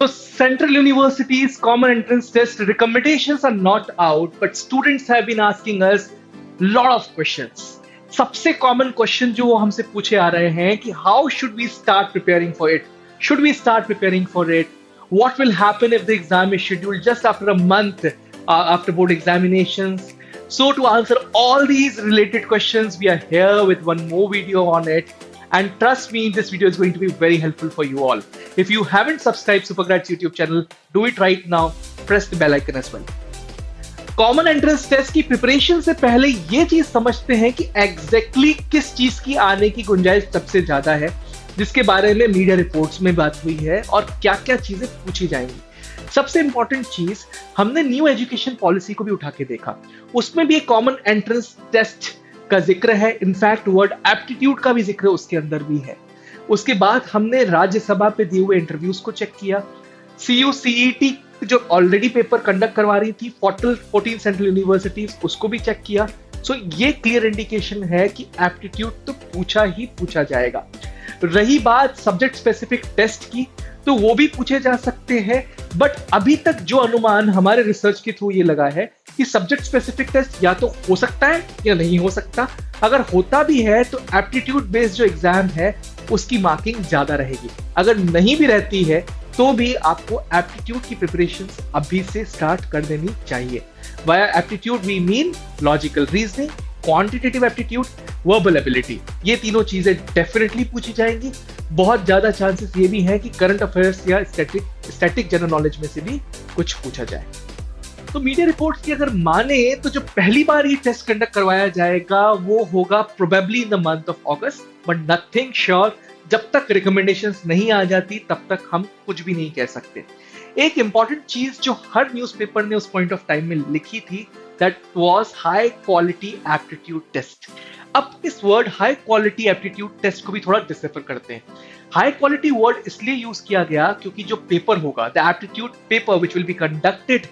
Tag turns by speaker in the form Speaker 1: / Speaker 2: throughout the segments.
Speaker 1: So Central University's common entrance test recommendations are not out, but students have been asking us lot of questions. सबसे common question जो वो हमसे पूछे आ रहे हैं कि how should we start preparing for it, should we start preparing for it, what will happen if the exam is scheduled just after a month after board examinations. So to answer all these related questions, we are here with one more video on it, and trust me, this video is going to be very helpful for you all. If you haven't subscribed Supergrads YouTube channel, do it right now, press the bell icon as well. Common entrance test की preparation से पहले ये चीज समझते हैं कि exactly किस चीज की आने की गुंजाइश सबसे ज्यादा है, जिसके बारे में मीडिया रिपोर्ट्स में बात हुई है और क्या क्या चीजें पूछी जाएंगी। सबसे इंपॉर्टेंट चीज, हमने न्यू एजुकेशन पॉलिसी को भी उठा के देखा, उसमें भी एक कॉमन एंट्रेंस टेस्ट का जिक्र है। इनफैक्ट वर्ड एप्टीट्यूड का भी जिक्र उसके अंदर भी है। उसके बाद हमने राज्यसभा पे दिए हुए इंटरव्यूज को चेक किया, CUCET जो ऑलरेडी पेपर कंडक्ट करवा रही थी 14 सेंट्रल यूनिवर्सिटीज, उसको भी चेक किया। सो ये क्लियर इंडिकेशन है कि एप्टीट्यूड तो पूछा ही पूछा जाएगा। रही बात सब्जेक्ट स्पेसिफिक टेस्ट की, तो वो भी पूछे जा सकते हैं, बट अभी तक जो अनुमान हमारे रिसर्च के थ्रू ये लगा है कि सब्जेक्ट स्पेसिफिक टेस्ट या तो हो सकता है या नहीं हो सकता। अगर होता भी है तो एप्टीट्यूड बेस्ड जो एग्जाम है उसकी मार्किंग ज्यादा रहेगी। अगर नहीं भी रहती है तो भी आपको एप्टीट्यूड की प्रिपरेशन अभी से स्टार्ट कर देनी चाहिए। Via aptitude we mean logical reasoning, quantitative aptitude, verbal ability. ये तीनों चीजें डेफिनेटली पूछी जाएंगी। बहुत ज्यादा चांसेस ये भी हैं कि करंट अफेयर्स या स्टैटिक जनरल नॉलेज में से भी कुछ पूछा जाए। तो मीडिया रिपोर्ट्स की अगर माने तो जो पहली बार ये टेस्ट कंडक्ट करवाया जाएगा वो होगा probably in the month of August, but nothing sure. जब तक रिकमेंडेशंस नहीं आ जाती तब तक हम कुछ भी नहीं कह सकते। एक इंपॉर्टेंट चीज जो हर न्यूज़पेपर ने उस पॉइंट ऑफ टाइम में लिखी थी, that was high quality aptitude test. अब इस word high quality aptitude test को भी थोड़ा डिसेफर करते हैं। हाई क्वालिटी वर्ड इसलिए यूज किया गया क्योंकि जो पेपर होगा, the aptitude paper which will be conducted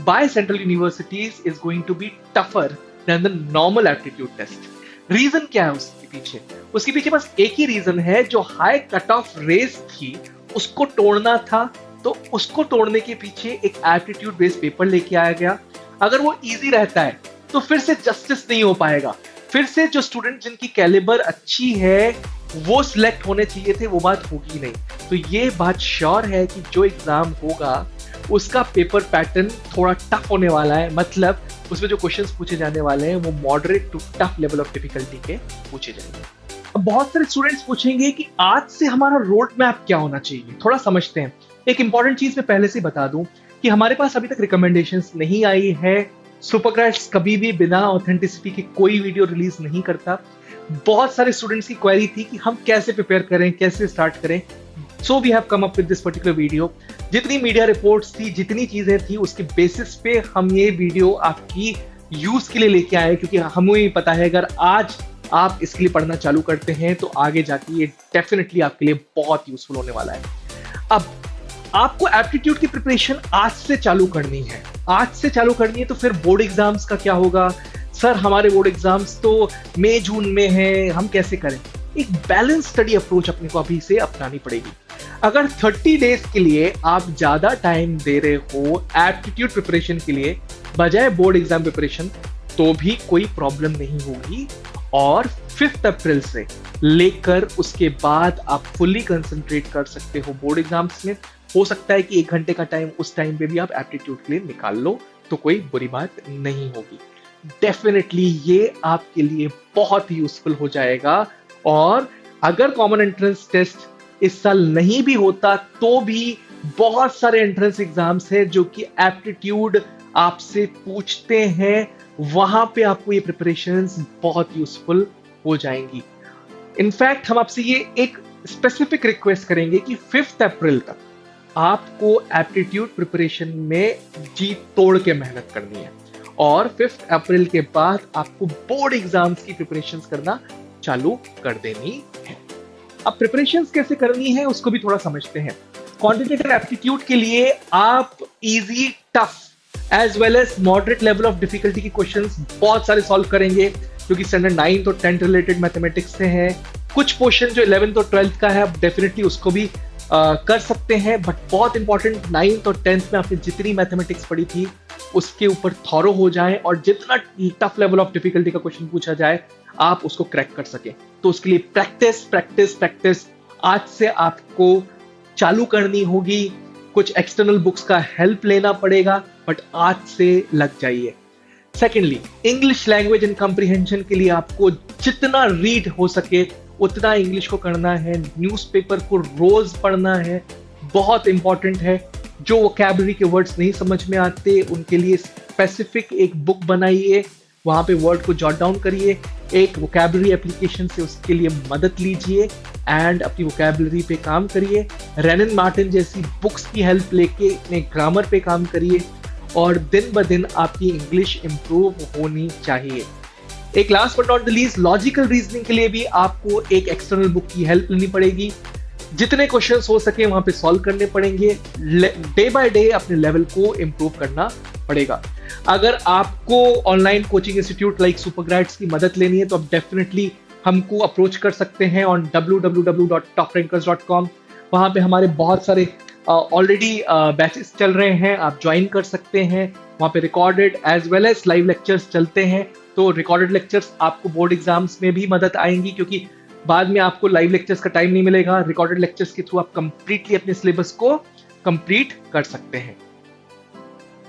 Speaker 1: by central universities is going to be tougher than the normal aptitude test. Reason क्या है उसके पीछे? उसके पीछे बस एक ही रीजन है, जो हाई कट ऑफ रेस थी उसको तोड़ना था, तो उसको तोड़ने के पीछे एक एप्टीट्यूड बेस्ड पेपर लेके आया गया। अगर वो इजी रहता है तो फिर से जस्टिस नहीं हो पाएगा, फिर से जो स्टूडेंट जिनकी कैलिबर अच्छी है वो सिलेक्ट होने चाहिए थे, वो बात होगी नहीं। तो ये बात श्योर है कि जो एग्जाम होगा उसका पेपर पैटर्न थोड़ा टफ होने वाला है, मतलब उसमें जो क्वेश्चंस पूछे जाने वाले हैं वो moderate to tough level of difficulty के पूछे जाएंगे। अब बहुत सारे स्टूडेंट्स पूछेंगे कि आज से हमारा रोड मैप क्या होना चाहिए, थोड़ा समझते हैं। एक इंपॉर्टेंट चीज मैं पहले से बता दूं कि हमारे पास अभी तक रिकमेंडेशंस नहीं आई है। सुपरग्रेड्स कभी भी बिना ऑथेंटिसिटी के कोई वीडियो रिलीज नहीं करता। बहुत सारे स्टूडेंट्स की क्वेरी थी कि हम कैसे प्रिपेयर करें, कैसे स्टार्ट करें। So we have come up with this particular video. जितनी मीडिया रिपोर्ट्स थी, जितनी चीजें थी, उसके बेसिस पे हम ये वीडियो आपकी यूज के लिए लेके आए, क्योंकि हमें ही पता है अगर आज आप इसके लिए पढ़ना चालू करते हैं तो आगे जाके ये डेफिनेटली आपके लिए बहुत यूजफुल होने वाला है। अब आपको एप्टीट्यूड की प्रिपरेशन आज से चालू करनी है। आज से चालू करनी है तो फिर बोर्ड एग्जाम्स का क्या होगा? सर हमारे बोर्ड एग्जाम्स तो मई जून में है, हम कैसे करें? एक बैलेंस स्टडी अप्रोच अपने को अभी से अपनानी पड़ेगी। अगर 30 डेज के लिए आप ज्यादा टाइम दे रहे हो एप्टीट्यूड प्रिपरेशन के लिए बजाय बोर्ड एग्जाम प्रिपरेशन, तो भी कोई प्रॉब्लम नहीं होगी। और 5 अप्रैल से लेकर उसके बाद आप फुल्ली कंसंट्रेट कर सकते हो बोर्ड एग्जाम्स में। हो सकता है कि 1 घंटे का टाइम उस टाइम पे भी आप एप्टीट्यूड के लिए निकाल लो, तो कोई बुरी बात नहीं होगी। डेफिनेटली ये आपके लिए बहुत ही यूजफुल हो जाएगा। और अगर कॉमन एंट्रेंस टेस्ट इस साल नहीं भी होता तो भी बहुत सारे एंट्रेंस एग्जाम्स हैं जो कि एप्टीट्यूड आपसे पूछते हैं, वहां पे आपको ये प्रिपरेशंस बहुत यूजफुल हो जाएंगी। इनफैक्ट हम आपसे ये एक स्पेसिफिक रिक्वेस्ट करेंगे कि 5 अप्रैल तक आपको एप्टीट्यूड प्रिपरेशन में जी तोड़ के मेहनत करनी है, और 5 अप्रैल के बाद आपको बोर्ड एग्जाम्स की प्रिपरेशंस करना चालू कर देनी है। अब प्रिपरेशंस कैसे करनी है उसको भी थोड़ा समझते हैं। क्वांटिटेटिव एप्टीट्यूड के लिए आप easy, tough as well as moderate level of difficulty के क्वेश्चंस बहुत सारे सॉल्व करेंगे, जो कि स्टैंडर्ड 9th और 10th रिलेटेड मैथमेटिक्स से हैं। कुछ पोर्शन जो 11th और 12th का है, आप डेफिनेटली उसको भी कर सकते हैं, बट बहुत इंपॉर्टेंट 9th और 10th में आपने जितनी मैथमेटिक्स पढ़ी थी उसके ऊपर थॉरो हो जाए और जितना टफ लेवल ऑफ डिफिकल्टी का क्वेश्चन पूछा जाए आप उसको क्रैक कर सके। तो उसके लिए प्रैक्टिस प्रैक्टिस प्रैक्टिस आज से आपको चालू करनी होगी। कुछ एक्सटर्नल बुक्स का हेल्प लेना पड़ेगा, बट आज से लग जाइए। Secondly, English language and comprehension के लिए आपको जितना रीड हो सके उतना इंग्लिश को करना है। न्यूज़पेपर को रोज पढ़ना है, बहुत इंपॉर्टेंट है। जो वोकैबुलरी के वर्ड्स नहीं समझ में आते उनके लिए स्पेसिफिक एक बुक बनाइए, वहां पे वर्ड को जॉट डाउन करिए, एक वोकैबुलरी एप्लीकेशन से उसके लिए मदद लीजिए एंड अपनी वोकैबुलरी पे काम करिए। रेनन मार्टिन जैसी बुक्स की हेल्प लेके अपने ग्रामर पे काम करिए और दिन ब दिन आपकी इंग्लिश इंप्रूव होनी चाहिए। एक last but not the least, logical reasoning के लिए भी आपको एक एक्सटर्नल बुक की हेल्प लेनी पड़ेगी। जितने क्वेश्चंस हो सके वहां पे सॉल्व करने पड़ेंगे। डे बाय डे अपने लेवल को इंप्रूव करना पड़ेगा। अगर आपको ऑनलाइन कोचिंग इंस्टीट्यूट लाइक सुपरग्राड्स की मदद लेनी है तो आप डेफिनेटली हमको अप्रोच कर सकते हैं ऑन www.toprankers.com। वहां पे हमारे बहुत सारे ऑलरेडी बैचेस चल रहे हैं, आप ज्वाइन कर सकते हैं। वहां पे recorded as well as live lectures चलते हैं। तो रिकॉर्डेड लेक्चर्स आपको बोर्ड एग्जाम्स में भी मदद आएंगी, क्योंकि बाद में आपको लाइव लेक्चर्स का टाइम नहीं मिलेगा। रिकॉर्डेड लेक्चर्स के थ्रू आप कंप्लीटली अपने सिलेबस को कंप्लीट कर सकते हैं।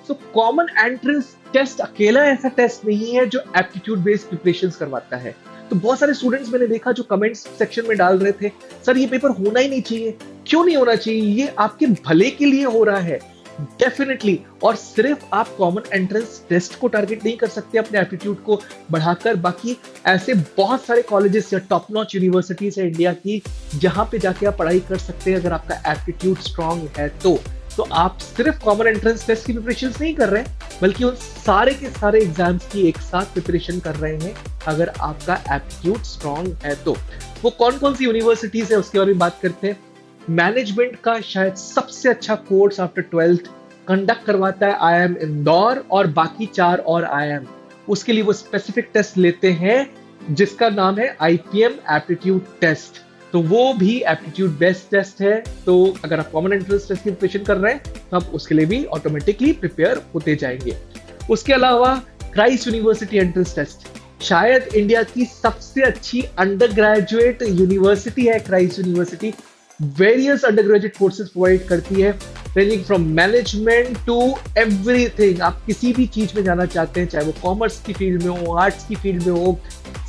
Speaker 1: सो कॉमन एंट्रेंस टेस्ट अकेला ऐसा टेस्ट नहीं है जो एप्टीट्यूड बेस्ड प्रिपरेशंस करवाता है। तो बहुत सारे स्टूडेंट्स मैंने देखा जो कमेंट्स सेक्शन में डाल रहे थे, सर ये पेपर होना ही नहीं चाहिए। क्यों नहीं होना चाहिए? ये आपके भले के लिए हो रहा है डेफिनेटली। और सिर्फ आप कॉमन एंट्रेंस टेस्ट को टारगेट नहीं कर सकते अपने एप्टीट्यूड को बढ़ाकर, बाकी ऐसे बहुत सारे कॉलेजेस या टॉप नॉच यूनिवर्सिटीज है इंडिया की जहां पे जाके आप पढ़ाई कर सकते हैं अगर आपका एप्टीट्यूड स्ट्रांग है तो आप सिर्फ कॉमन एंट्रेंस टेस्ट की प्रिपरेशन नहीं कर रहे हैं, बल्कि उन सारे के सारे एग्जाम्स की एक साथ प्रिपरेशन कर रहे हैं अगर आपका एप्टीट्यूड स्ट्रांग है तो। वो कौन कौन सी यूनिवर्सिटीज है उसके बारे में बात करते हैं। मैनेजमेंट का शायद सबसे अच्छा कोर्स आफ्टर 12th कंडक्ट करवाता है IIM इंदौर और बाकी 4 और IIM। उसके लिए वो स्पेसिफिक टेस्ट लेते हैं जिसका नाम है IPM एप्टीट्यूड टेस्ट। तो वो भी एप्टीट्यूड बेस्ड टेस्ट है। तो अगर आप कॉमन एंट्रेंस टेस्ट की प्रिपरेशन कर रहे हैं तो आप उसके लिए भी ऑटोमेटिकली प्रिपेयर होते जाएंगे। उसके अलावा क्राइस्ट यूनिवर्सिटी एंट्रेंस टेस्ट शायद इंडिया की सबसे अच्छी अंडर ग्रेजुएट यूनिवर्सिटी है। Christ university various undergraduate courses provide करती है, ranging from management to everything. आप किसी भी चीज में जाना चाहते हैं, चाहे वो कॉमर्स की फील्ड में हो, आर्ट्स की फील्ड में हो,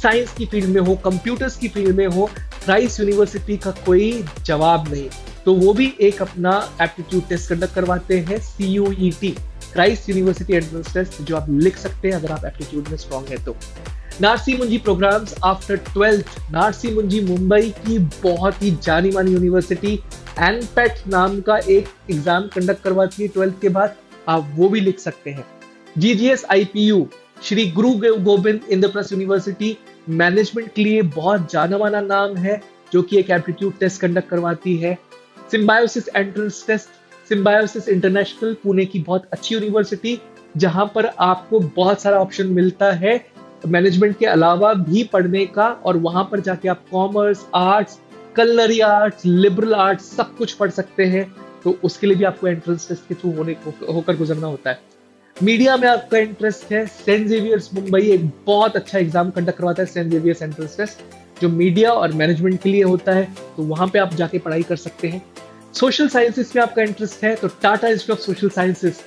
Speaker 1: साइंस की फील्ड में हो, कंप्यूटर्स की फील्ड में हो, क्राइस्ट यूनिवर्सिटी का कोई जवाब नहीं। तो वो भी एक अपना एप्टीट्यूड टेस्ट कंडक्ट करवाते हैं, CUET Christ university entrance test, जो आप लिख सकते हैं अगर आप एप्टीट्यूड में स्ट्रांग है तो। नारसी मुंजी प्रोग्राम्स आफ्टर 12th, नारसी मुंजी मुंबई की बहुत ही जानी मानी यूनिवर्सिटी एनपेट नाम का एक एग्जाम कंडक्ट करवाती है 12th के बाद, आप वो भी लिख सकते हैं। GGS IPU श्री गुरु गोविंद इंद्रप्रस्थ यूनिवर्सिटी मैनेजमेंट के लिए बहुत जाना माना नाम है, जो कि एक एप्टीट्यूड टेस्ट कंडक्ट करवाती है। Symbiosis entrance test, Symbiosis international Pune की बहुत अच्छी यूनिवर्सिटी जहां पर आपको बहुत सारा ऑप्शन मिलता है मैनेजमेंट के अलावा भी पढ़ने का, और वहां पर जाके आप commerce, arts, culinary arts, liberal arts सब कुछ पढ़ सकते हैं। तो उसके लिए भी आपको एंट्रेंस टेस्ट के थ्रू होकर गुजरना होता है। मीडिया में आपका इंटरेस्ट है, सेंट जेवियर्स मुंबई एक बहुत अच्छा एग्जाम कंडक्ट करवाता है, सेंट जेवियर्स एंट्रेंस टेस्ट, जो मीडिया और मैनेजमेंट के लिए होता है। तो वहां पे आप जाके पढ़ाई कर सकते हैं। सोशल साइंसेस में आपका इंटरेस्ट है तो Tata institute of social sciences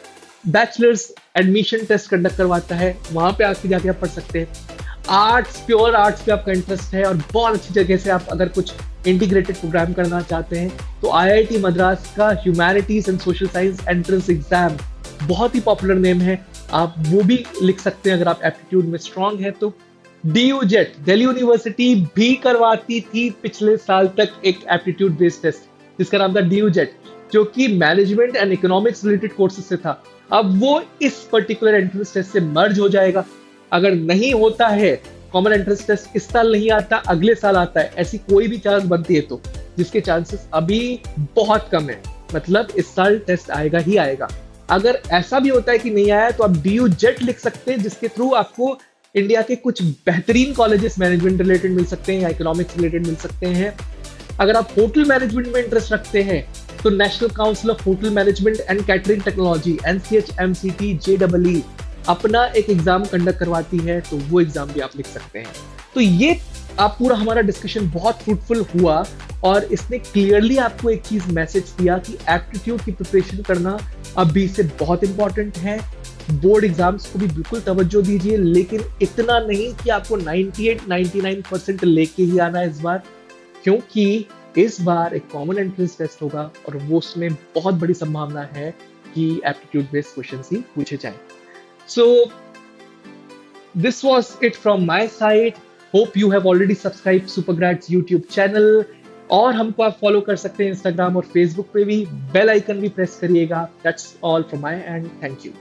Speaker 1: bachelors admission test conduct करवाता है, वहां पे आके जाके आप पढ़ सकते हैं। आर्ट्स, प्योर आर्ट्स पे आपका इंटरेस्ट है और बहुत अच्छी जगह से आप अगर कुछ इंटीग्रेटेड प्रोग्राम करना चाहते हैं तो IIT मद्रास का humanities and social science entrance exam बहुत ही पॉपुलर नेम है, आप वो भी लिख सकते हैं अगर आप एप्टीट्यूड में स्ट्रांग है तो। DU जेट दिल्ली यूनिवर्सिटी भी करवाती थी पिछले साल तक एक एप्टीट्यूड बेस्ड टेस्ट जिसका नाम था DU जेट, जो कि management and economics related courses से था। अब वो इस पर्टिकुलर एंट्रेंस टेस्ट से मर्ज हो जाएगा। अगर नहीं होता है कॉमन एंट्रेंस टेस्ट इस साल नहीं आता, अगले साल आता है, ऐसी कोई भी चांस बनती है तो, जिसके चांसेस अभी बहुत कम है, मतलब इस साल टेस्ट आएगा ही आएगा। अगर ऐसा भी होता है कि नहीं आया तो आप DU जेट लिख सकते हैं, जिसके थ्रू आपको इंडिया के कुछ बेहतरीन कॉलेजेस मैनेजमेंट रिलेटेड मिल सकते हैं या इकोनॉमिक्स रिलेटेड मिल सकते हैं। अगर आप होटल मैनेजमेंट में इंटरेस्ट रखते हैं तो national council of hotel management and catering technology NCHMCT JEE अपना एक एग्जाम कंडक्ट करवाती है, तो वो एग्जाम भी आप लिख सकते हैं। तो ये आप पूरा हमारा डिस्कशन बहुत फ्रूटफुल हुआ और इसने क्लियरली आपको एक चीज मैसेज दिया कि एप्टीट्यूड की प्रिपरेशन करना अभी से बहुत इंपॉर्टेंट है। बोर्ड एग्जाम्स को भी बिल्कुल तवज्जो दीजिए, लेकिन इतना नहीं कि आपको 98-99% लेके ही आना है इस बार, क्योंकि इस बार एक कॉमन एंट्रेंस टेस्ट होगा और वो उसमें बहुत बड़ी संभावना है कि एप्टीट्यूड बेस्ड क्वेश्चंस ही पूछे जाएं। So this was it from my side. Hope you have already subscribe Supergrads YouTube channel, और हमको आप फॉलो कर सकते हैं इंस्टाग्राम और फेसबुक पे भी। बेल आइकन भी प्रेस करिएगा। That's all from my and thank you.